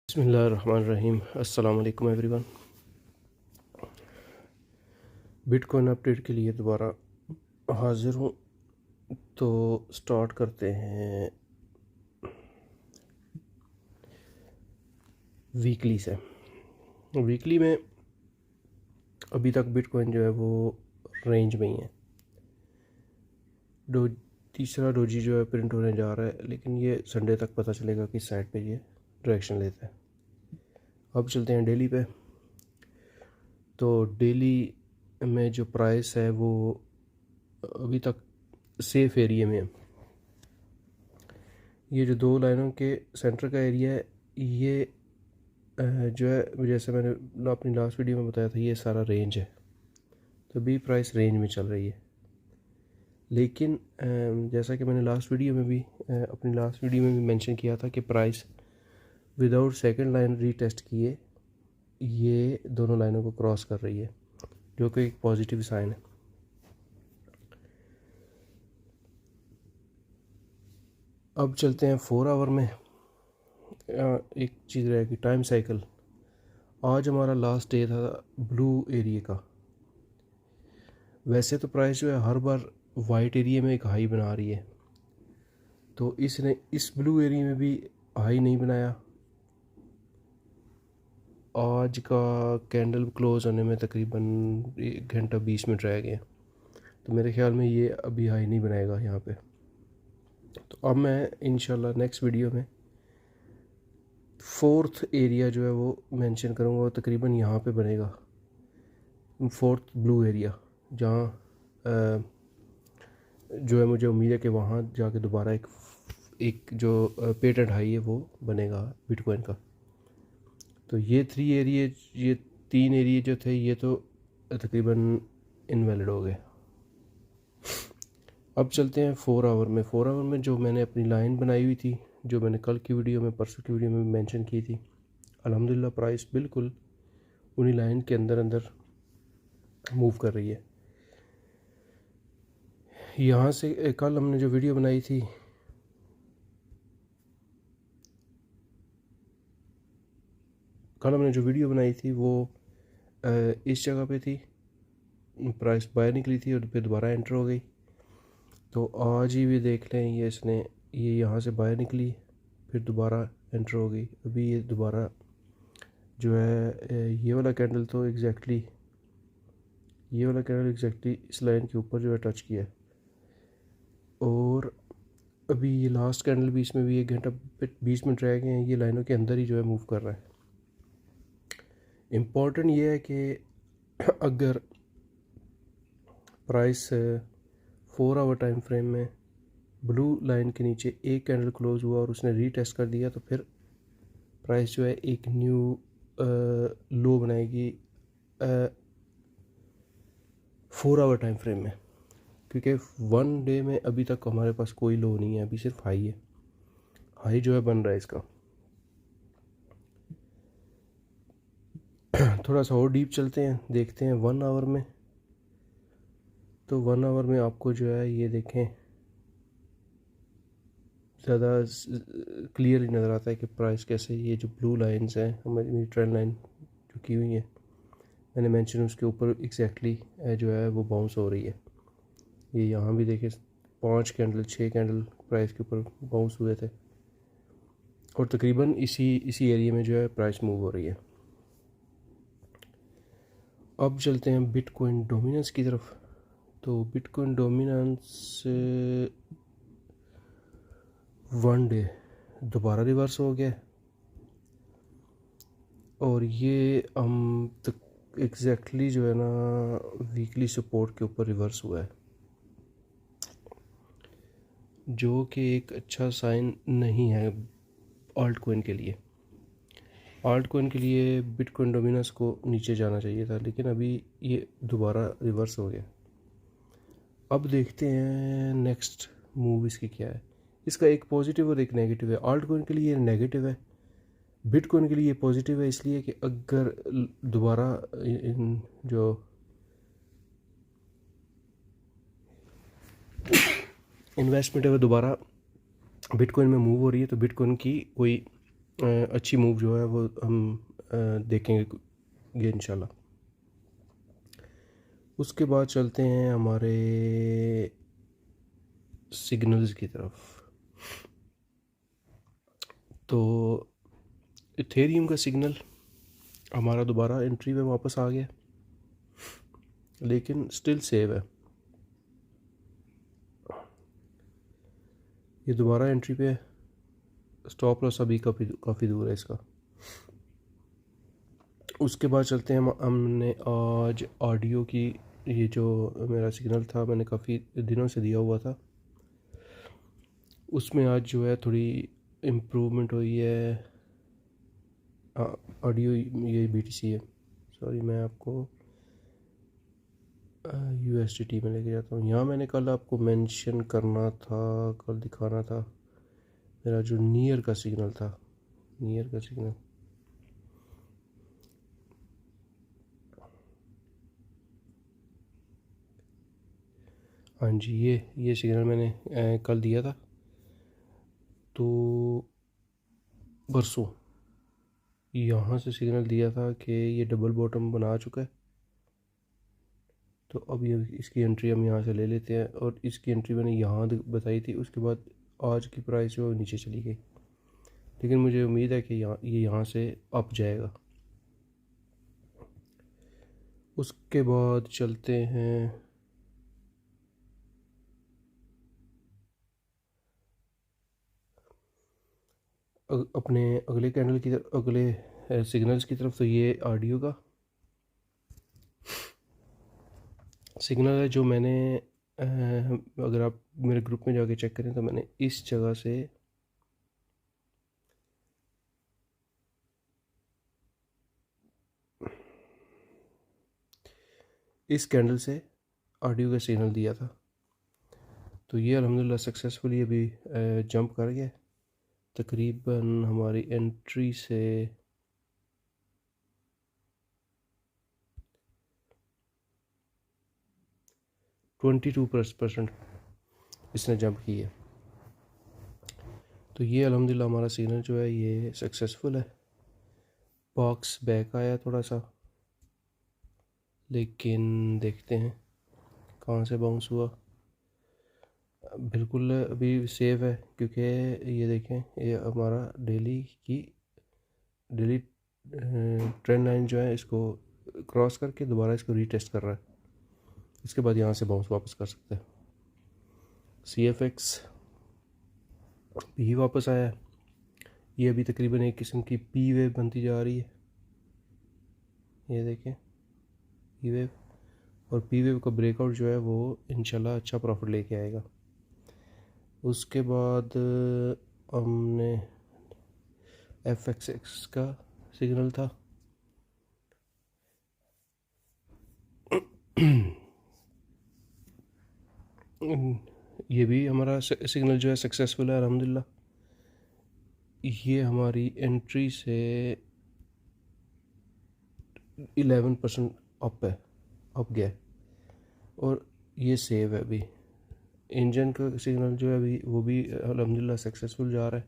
बिस्मिल्लाहिर्रहमानिर्रहीम। अस्सलाम वालेकुम एवरीवन। बिटकॉइन अपडेट के लिए दोबारा हाज़िर हूँ। तो स्टार्ट करते हैं वीकली से। वीकली में अभी तक बिटकॉइन जो है वो रेंज में ही है। तीसरा डोजी जो है प्रिंट होने जा रहा है, लेकिन ये संडे तक पता चलेगा किस साइड पे ये डायरेक्शन लेता है। अब चलते हैं डेली पे। तो डेली में जो प्राइस है वो अभी तक सेफ एरिया में है। ये जो दो लाइनों के सेंटर का एरिया है, ये जो है जैसे मैंने अपनी लास्ट वीडियो में बताया था, ये सारा रेंज है। तो अभी प्राइस रेंज में चल रही है। लेकिन जैसा कि मैंने अपनी लास्ट वीडियो में भी मेंशन किया था कि price without second line retest किए ये दोनों लाइनों को क्रॉस कर रही है, जो कि एक पॉजिटिव साइन है। अब चलते हैं 4 आवर में। एक चीज़ रहेगी टाइम साइकिल। आज हमारा लास्ट डे था ब्लू एरिया का। वैसे तो प्राइस जो है हर बार वाइट एरिया में एक हाई बना रही है, तो इसने इस ब्लू एरिया में भी हाई नहीं बनाया। आज का कैंडल क्लोज होने में तकरीबन 1 घंटा 20 मिनट रह गए, तो मेरे ख्याल में ये अभी हाई नहीं बनाएगा यहाँ पे। तो अब मैं इंशाल्लाह नेक्स्ट वीडियो में 4th एरिया जो है वो मेंशन करूँगा, वो तकरीबन यहाँ पे बनेगा। 4th ब्लू एरिया, जहाँ जो है मुझे उम्मीद है कि वहाँ जाके दोबारा एक जो पेटेंट हाई है वो बनेगा बिटकॉइन का। तो ये 3 एरिया जो थे ये तो तकरीबन इनवैलिड हो गए। अब चलते हैं 4 आवर में। 4 आवर में जो मैंने अपनी लाइन बनाई हुई थी, जो मैंने कल की वीडियो में परसों की वीडियो में मेंशन की थी, अल्हम्दुलिल्लाह प्राइस बिल्कुल उन्हीं लाइन के अंदर अंदर मूव कर रही है। यहाँ से कल हमने जो वीडियो बनाई थी, वो इस जगह पे थी। प्राइस बाय निकली थी और फिर दोबारा एंटर हो गई। तो आज ही भी देख लें, ये यहाँ से बाय निकली, फिर दोबारा एंटर हो गई। अभी ये दोबारा जो है ये वाला कैंडल एग्जैक्टली इस लाइन के ऊपर जो है टच किया है। और अभी ये लास्ट कैंडल भी, इसमें भी 1 घंटा 20 मिनट रह गए हैं। ये लाइनों के अंदर ही जो है मूव कर रहा है। इम्पॉर्टेंट ये है कि अगर प्राइस 4 आवर टाइम फ्रेम में ब्लू लाइन के नीचे एक कैंडल क्लोज हुआ और उसने रीटेस्ट कर दिया, तो फिर प्राइस जो है एक न्यू लो बनाएगी 4 आवर टाइम फ्रेम में। क्योंकि 1 डे में अभी तक हमारे पास कोई लो नहीं है, अभी सिर्फ हाई है। हाई जो है बन रहा है इसका। थोड़ा सा और डीप चलते हैं, देखते हैं 1 आवर में। तो 1 आवर में आपको जो है ये देखें ज़्यादा क्लियरली नज़र आता है कि प्राइस कैसे, ये जो ब्लू लाइंस हैं हमारी ट्रेंड लाइन जो की हुई है मैंने मेंशन, उसके ऊपर एग्जैक्टली जो है वो बाउंस हो रही है। ये यहाँ भी देखें 5 कैंडल 6 कैंडल प्राइस के ऊपर बाउंस हुए थे, और तकरीबन इसी एरिया में जो है प्राइस मूव हो रही है। अब चलते हैं बिटकॉइन डोमिनेंस की तरफ। तो बिटकॉइन डोमिनेंस 1 डे दोबारा रिवर्स हो गया, और ये हम तक एग्जैक्टली जो है ना वीकली सपोर्ट के ऊपर रिवर्स हुआ है, जो कि एक अच्छा साइन नहीं है आल्ट कॉइन के लिए। आल्ट कॉइन के लिए बिटकॉइन डोमिनेंस को नीचे जाना चाहिए था, लेकिन अभी ये दोबारा रिवर्स हो गया। अब देखते हैं नेक्स्ट मूव इसकी क्या है। इसका एक पॉजिटिव और एक नेगेटिव है। आल्ट कॉइन के लिए नेगेटिव है, बिटकॉइन के लिए पॉजिटिव है, इसलिए कि अगर दोबारा इन जो इन्वेस्टमेंट है वो दोबारा बिटकॉइन में मूव हो रही है, तो बिटकॉइन की कोई अच्छी मूव जो है वो हम देखेंगे इंशाल्लाह। उसके बाद चलते हैं हमारे सिग्नल्स की तरफ। तो इथेरियम का सिग्नल हमारा दोबारा एंट्री पे वापस आ गया, लेकिन स्टिल सेव है। ये दोबारा एंट्री पे, स्टॉप लॉस अभी काफ़ी दूर है इसका। उसके बाद चलते हैं हमने आज ऑडियो की, ये जो मेरा सिग्नल था मैंने काफ़ी दिनों से दिया हुआ था, उसमें आज जो है थोड़ी इम्प्रूवमेंट हुई है। ऑडियो ये BTC है, सॉरी मैं आपको USDT में लेके जाता हूँ। यहाँ मैंने कल आपको मेंशन करना था, कल दिखाना था मेरा जो नियर का सिग्नल था, नियर का सिग्नल। हाँ जी, ये सिग्नल मैंने कल दिया था, तो परसों यहाँ से सिग्नल दिया था कि ये डबल बॉटम बना चुका है। तो अब ये इसकी एंट्री हम यहाँ से ले लेते हैं, और इसकी एंट्री मैंने यहाँ बताई थी। उसके बाद आज की प्राइस जो नीचे चली गई, लेकिन मुझे उम्मीद है कि ये यहाँ से अप जाएगा। उसके बाद चलते हैं अपने अगले कैंडल की तरफ, अगले सिग्नल्स की तरफ। तो ये ऑडियो का सिग्नल है जो मैंने अगर आप मेरे ग्रुप में जाके चेक करें तो मैंने इस जगह से इस कैंडल से ऑडियो का सिग्नल दिया था। तो ये अल्हम्दुलिल्लाह सक्सेसफुली अभी जंप कर गया। तकरीबन हमारी एंट्री से 22% इसने जंप की है। तो ये अल्हम्दुलिल्लाह हमारा सिग्नल जो है ये सक्सेसफुल है। बॉक्स बैक आया थोड़ा सा, लेकिन देखते हैं कहाँ से बाउंस हुआ। बिल्कुल अभी सेफ है, क्योंकि ये देखें ये हमारा डेली ट्रेंड लाइन जो है इसको क्रॉस करके दोबारा इसको रीटेस्ट कर रहा है। इसके बाद यहाँ से बाउंस वापस कर सकते हैं। CFX भी वापस आया है। ये अभी तकरीबन एक किस्म की P वेव बनती जा रही है। ये देखें P वेव, और P वेव का ब्रेकआउट जो है वो इंशाल्लाह अच्छा प्रॉफिट लेके आएगा। उसके बाद हमने FXX का सिग्नल था। ये भी हमारा सिग्नल जो है सक्सेसफुल है अल्हम्दुलिल्लाह। ये हमारी एंट्री से 11% अप है, अप गया, और ये सेव है अभी। इंजन का सिग्नल जो है अभी वो भी अल्हम्दुलिल्लाह सक्सेसफुल जा रहा है।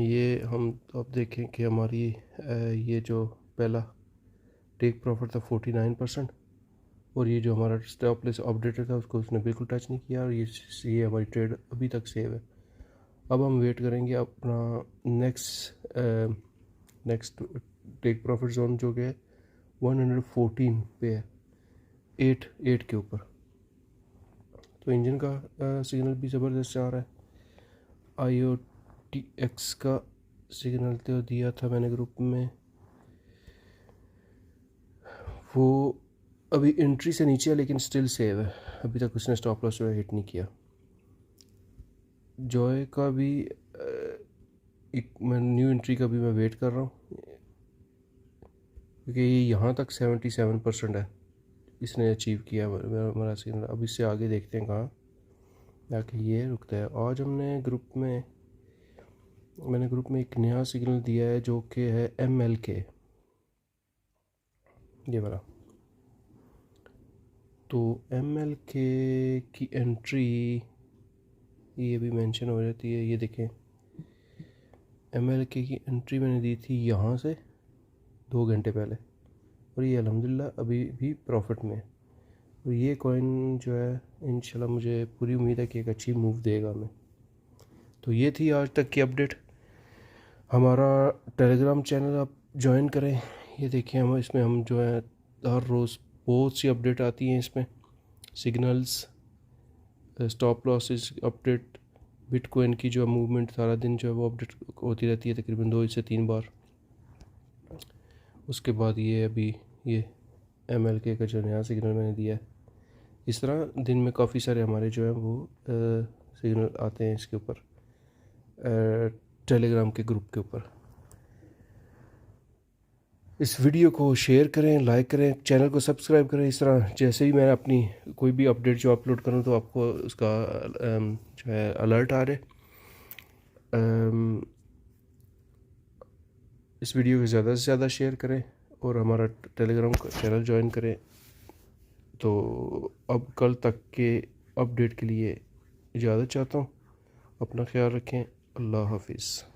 ये हम अब देखें कि हमारी ये जो पहला टेक प्रॉफिट था 49%, और ये जो हमारा स्टॉप लॉस अपडेटेड था उसको उसने बिल्कुल टच नहीं किया, और ये हमारी ट्रेड अभी तक सेव है। अब हम वेट करेंगे अपना नेक्स्ट टेक प्रॉफिट जोन जो कि 114 पे है, 8 के ऊपर। तो इंजन का सिग्नल भी ज़बरदस्त आ रहा है। IOTX का सिग्नल तो दिया था मैंने ग्रुप में, वो अभी एंट्री से नीचे है लेकिन स्टिल सेव है, अभी तक उसने स्टॉप लॉस जो है हिट नहीं किया। जॉय का भी एक मैं न्यू एंट्री का भी मैं वेट कर रहा हूँ, क्योंकि ये यहाँ तक 77% है इसने अचीव किया हमारा सिग्नल। अब इससे आगे देखते हैं कहाँ जाके ये रुकता है। आज मैंने ग्रुप में एक नया सिग्नल दिया है जो कि है MLK, ये वाला। तो MLK की एंट्री ये भी मेंशन हो जाती है, ये देखें MLK की एंट्री मैंने दी थी यहाँ से 2 घंटे पहले, और ये अल्हम्दुलिल्लाह अभी भी प्रॉफिट में है। और ये कॉइन जो है इंशाल्लाह मुझे पूरी उम्मीद है कि एक अच्छी मूव देगा हमें। तो ये थी आज तक की अपडेट। हमारा टेलीग्राम चैनल आप ज्वाइन करें। ये देखिए हम इसमें हम जो है हर रोज़ बहुत सी अपडेट आती हैं इसमें, signals, stop losses update, bitcoin की जो मूवमेंट सारा दिन जो है वो अपडेट होती रहती है तकरीबन 2 से 3 बार। उसके बाद ये अभी ये MLK का जो नया सिग्नल मैंने दिया है, इस तरह दिन में काफ़ी सारे हमारे जो है वो सिग्नल आते हैं इसके ऊपर, टेलीग्राम के ग्रुप के ऊपर। इस वीडियो को शेयर करें, लाइक करें, चैनल को सब्सक्राइब करें। इस तरह जैसे ही मैं अपनी कोई भी अपडेट जो अपलोड करूं तो आपको उसका जो है अलर्ट आ रहे। इस वीडियो को ज़्यादा से ज़्यादा शेयर करें और हमारा टेलीग्राम का चैनल ज्वाइन करें। तो अब कल तक के अपडेट के लिए इजाज़त चाहता हूँ। अपना ख्याल रखें। अल्लाह हाफिज़।